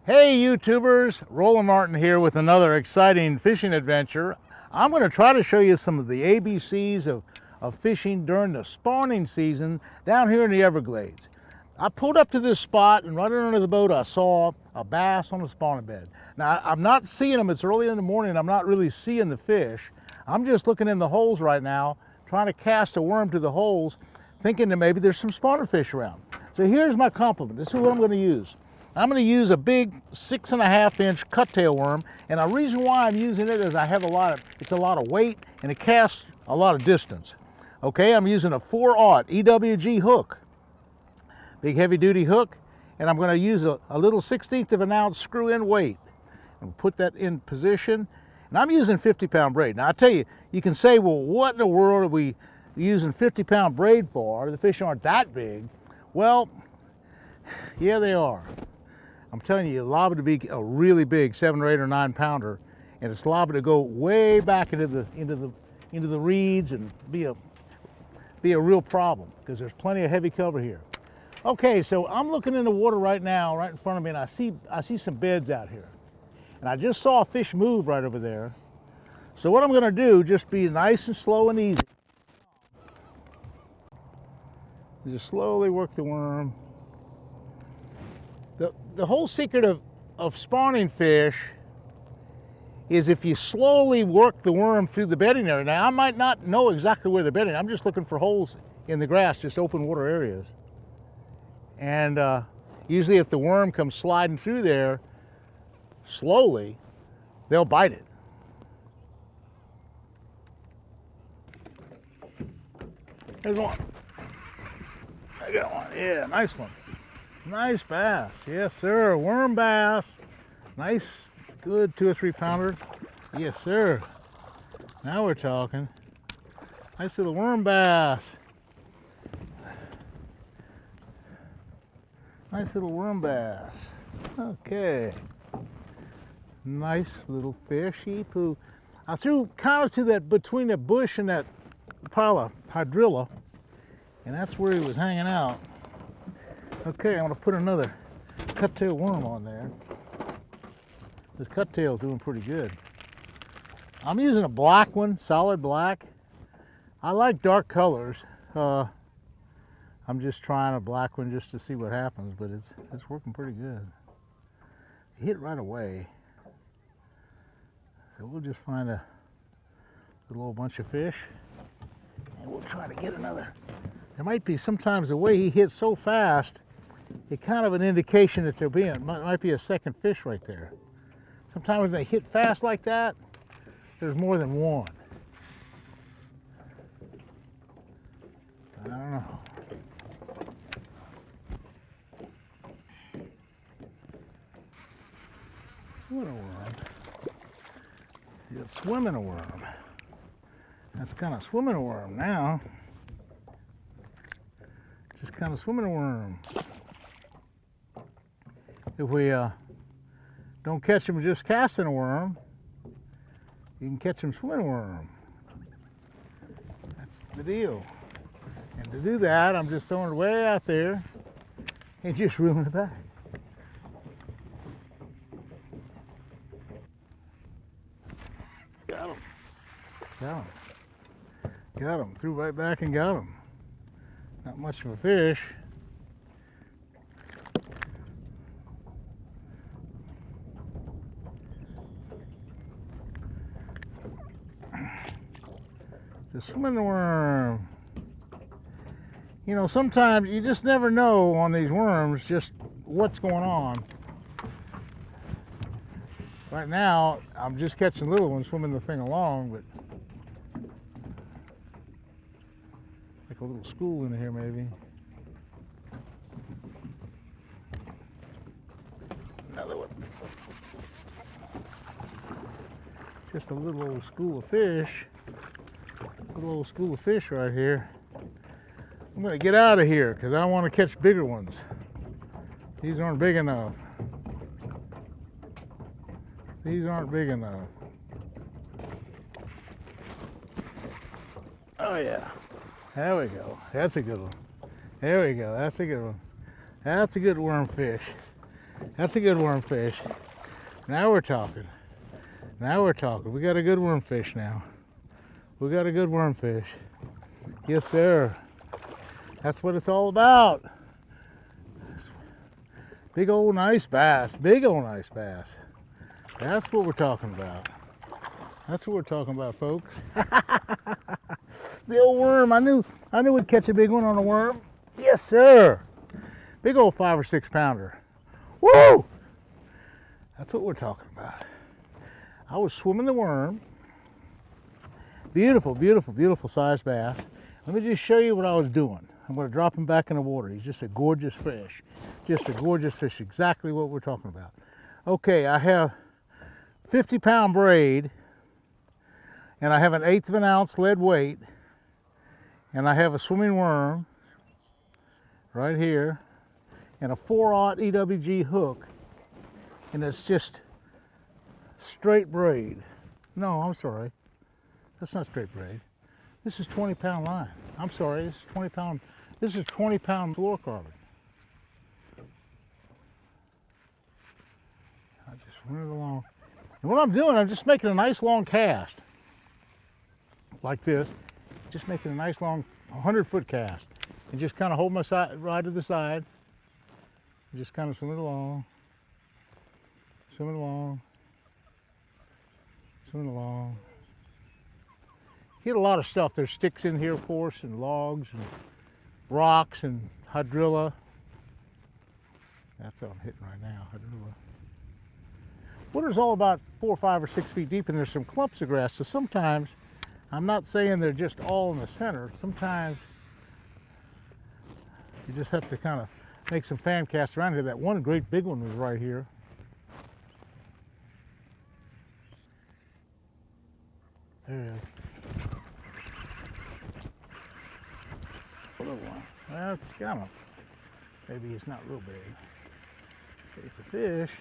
Hey YouTubers, Roland Martin here with another exciting fishing adventure. I'm going to try to show you some of the ABCs of fishing during the spawning season down here in the Everglades. I pulled up to this spot and right under the boat I saw a bass on the spawning bed. Now I'm not seeing them, it's early in the morning, I'm not really seeing the fish. I'm just looking in the holes right now, trying to cast a worm to the holes, thinking that maybe there's some spawner fish around. So here's my compliment, this is what I'm going to use. I'm going to use a big 6.5-inch cuttail worm, and the reason why I'm using it is it's a lot of weight and it casts a lot of distance. Okay, I'm using a 4/0 EWG hook, big heavy duty hook, and I'm going to use a little 1/16 of an ounce screw-in weight and put that in position. And I'm using 50-pound braid. Now I tell you, you can say, well, what in the world are we using 50-pound braid for? The fish aren't that big. Well, yeah, they are. I'm telling you, liable to be a really big 7 or 8 or 9 pounder, and it's liable to go way back into the reeds and be a real problem because there's plenty of heavy cover here. Okay, so I'm looking in the water right now, right in front of me, and I see some beds out here, and I just saw a fish move right over there. So what I'm going to do, just be nice and slow and easy. Just slowly work the worm. The whole secret of spawning fish is if you slowly work the worm through the bedding area. Now I might not know exactly where they're bedding. I'm just looking for holes in the grass, just open water areas. And usually if the worm comes sliding through there slowly, they'll bite it. There's one. I got one. Yeah, nice one. Nice bass, yes sir, worm bass. Nice, good 2 or 3 pounder. Yes sir. Now we're talking. Nice little worm bass. Nice little worm bass. Okay. Nice little fishy poo. I threw kind of to that between the bush and that pile of hydrilla, and that's where he was hanging out. Okay, I'm going to put another cuttail worm on there. This cuttail's doing pretty good. I'm using a black one, solid black. I like dark colors. I'm just trying a black one just to see what happens, but it's working pretty good. It hit right away. So we'll just find a little bunch of fish, and we'll try to get another. There might be sometimes the way he hits so fast, it's kind of an indication that there might be a second fish right there. Sometimes when they hit fast like that, there's more than one. I don't know. What a worm. It's swimming a worm. That's kind of swimming a worm now. Just kind of swimming a worm. If we don't catch them just casting a worm, you can catch them swimming a worm. That's the deal. And to do that, I'm just throwing it way out there and just reeling it back. Got him. Got him. Got him. Threw right back and got him. Not much of a fish. The swimming worm. You know, sometimes you just never know on these worms just what's going on. Right now, I'm just catching little ones swimming the thing along, but like a little school in here maybe. Another one. Just a little old school of fish. Little old school of fish right here. I'm going to get out of here because I want to catch bigger ones. These aren't big enough. These aren't big enough. Oh yeah. There we go. That's a good one. There we go. That's a good one. That's a good worm fish. That's a good wormfish. Now we're talking. Now we're talking. We got a good wormfish now. We got a good wormfish. Yes, sir. That's what it's all about. Big old nice bass. Big old nice bass. That's what we're talking about. That's what we're talking about, folks. The old worm. I knew we'd catch a big one on a worm. Yes, sir. Big old 5 or 6 pounder. Woo! That's what we're talking about. I was swimming the worm. Beautiful, beautiful, beautiful sized bass. Let me just show you what I was doing. I'm going to drop him back in the water. He's just a gorgeous fish. Just a gorgeous fish. Exactly what we're talking about. Okay, I have 50-pound braid, and I have an 1/8 of an ounce lead weight, and I have a swimming worm right here, and a 4/0 EWG hook, and it's just straight braid. No, I'm sorry. That's not straight braid. This is 20-pound line. I'm sorry, this is 20-pound. This is 20-pound fluorocarbon. I just run it along. And what I'm doing, I'm just making a nice long cast. Like this. Just making a nice long 100-foot cast. And just kind of hold my side right to the side. And just kind of swim it along. Swim it along. Swim it along. Hit a lot of stuff. There's sticks in here, of course, and logs, and rocks, and hydrilla. That's what I'm hitting right now, hydrilla. Water's all about 4, 5, or 6 feet deep, and there's some clumps of grass. So sometimes, I'm not saying they're just all in the center. Sometimes you just have to kind of make some fan casts around here. That one great big one was right here. There it is. Little one. Well, it's got him. Maybe it's not real big. It's a fish.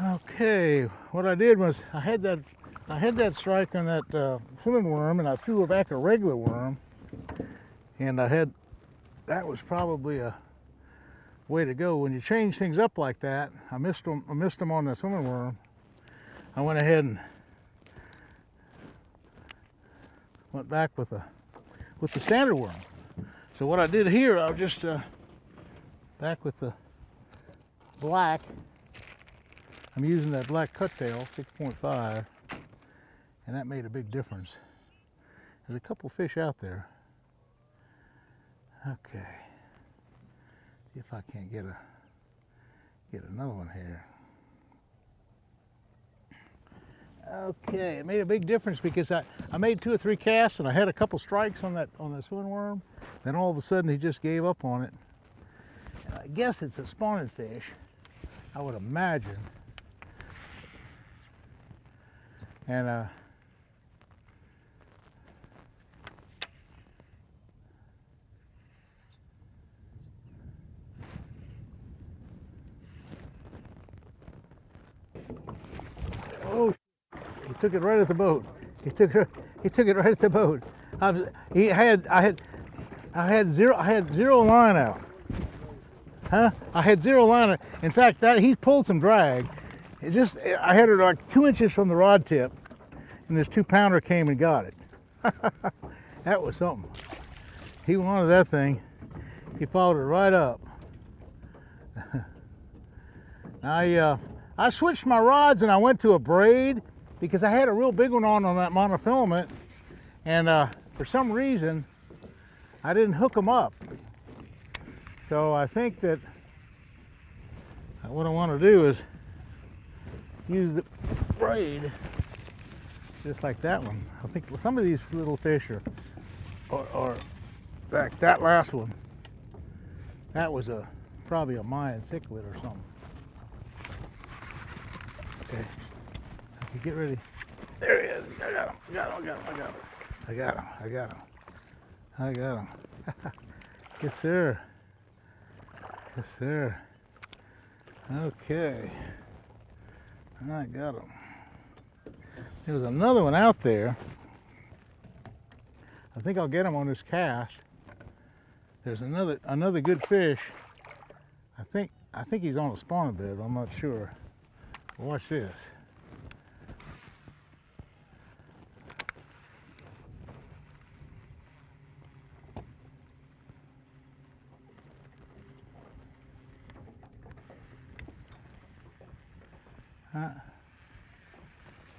Okay, what I did was I had that strike on that swimming worm, and I threw back a regular worm, and that was probably a way to go. When you change things up like that, I missed them on the swimming worm. I went ahead and went back with the standard worm. So what I did here, I was just back with the black. I'm using that black cuttail, 6.5, and that made a big difference. There's a couple fish out there. Okay, see if I can't get another one here. Okay, it made a big difference because I made 2 or 3 casts and I had a couple strikes on the swimming worm. Then all of a sudden he just gave up on it. And I guess it's a spawning fish, I would imagine. And oh, he took it right at the boat. He took it right at the boat. I had zero line out. Huh? I had 0 line out. In fact, he pulled some drag. I had it like 2 inches from the rod tip, and this 2-pounder came and got it. That was something. He wanted that thing. He followed it right up. I switched my rods and I went to a braid because I had a real big one on that monofilament, and for some reason I didn't hook them up. So I think that what I want to do is use the braid just like that one. I think some of these little fish are like that last one. That was probably a Mayan cichlid or something. Okay, get ready. There he is. I got him. Yes, sir. Yes, sir. Okay. I got him. There was another one out there. I think I'll get him on this cast. There's another good fish. I think I think he's on a spawning bed, I'm not sure. Watch this.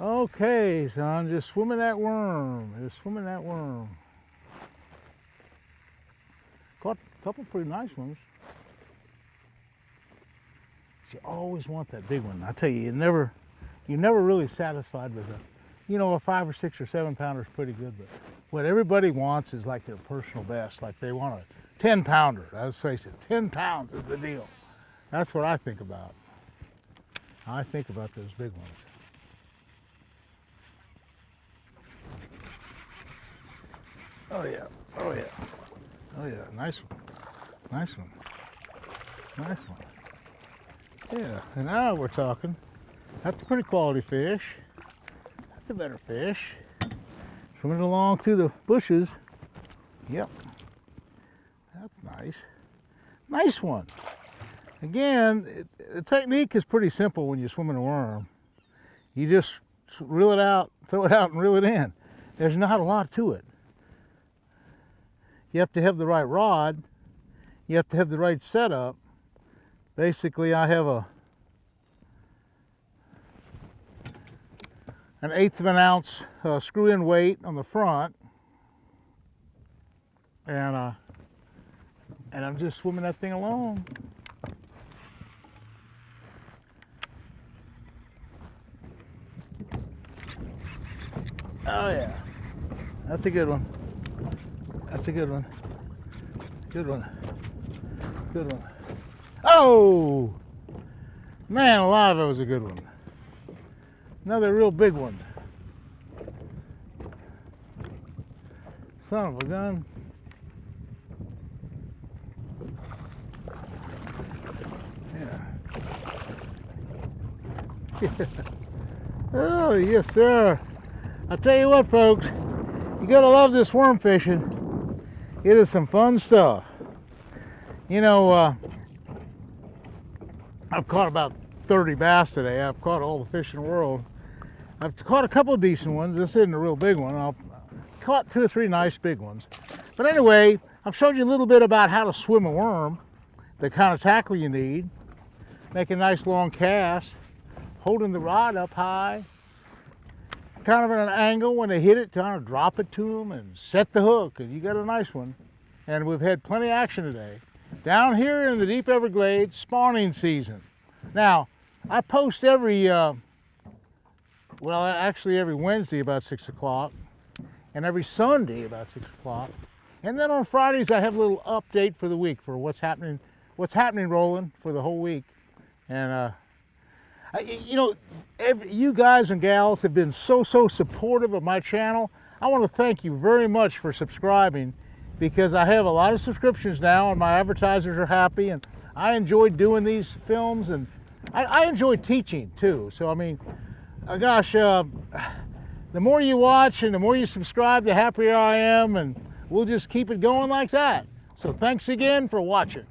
Okay, son, just swimming that worm. Just swimming that worm. Caught a couple pretty nice ones. You always want that big one. I tell you, you're never really satisfied with a 5 or 6 or 7 pounder is pretty good, but what everybody wants is like their personal best. Like they want a 10 pounder. Let's face it, 10 pounds is the deal. That's what I think about. I think about those big ones. Oh yeah, oh yeah, oh yeah, nice one, nice one, nice one. Yeah, and now we're talking. That's a pretty quality fish. That's a better fish. Swimming along through the bushes. Yep, that's nice. Nice one. Again, the technique is pretty simple when you're swimming a worm. You just reel it out, throw it out, and reel it in. There's not a lot to it. You have to have the right rod. You have to have the right setup. Basically, I have an 1/8 of an ounce screw-in weight on the front, and I'm just swimming that thing along. Oh yeah, that's a good one. That's a good one. Good one. Good one. Oh! Man alive, that was a good one. Another real big one. Son of a gun. Yeah. Oh, yes, sir. I'll tell you what, folks. You gotta love this worm fishing. It is some fun stuff. You know, I've caught about 30 bass today. I've caught all the fish in the world. I've caught a couple of decent ones. This isn't a real big one. I've caught 2 or 3 nice big ones. But anyway, I've showed you a little bit about how to swim a worm, the kind of tackle you need, make a nice long cast, holding the rod up high, kind of at an angle when they hit it, kind of drop it to them and set the hook, and you got a nice one. And we've had plenty of action today. Down here in the deep Everglades, spawning season. Now, I post every Wednesday about 6 o'clock, and every Sunday about 6 o'clock. And then on Fridays, I have a little update for the week for what's happening, Roland, for the whole week. And you guys and gals have been so supportive of my channel. I want to thank you very much for subscribing, because I have a lot of subscriptions now and my advertisers are happy, and I enjoy doing these films, and I enjoy teaching too. So I mean, gosh, the more you watch and the more you subscribe, the happier I am, and we'll just keep it going like that. So thanks again for watching.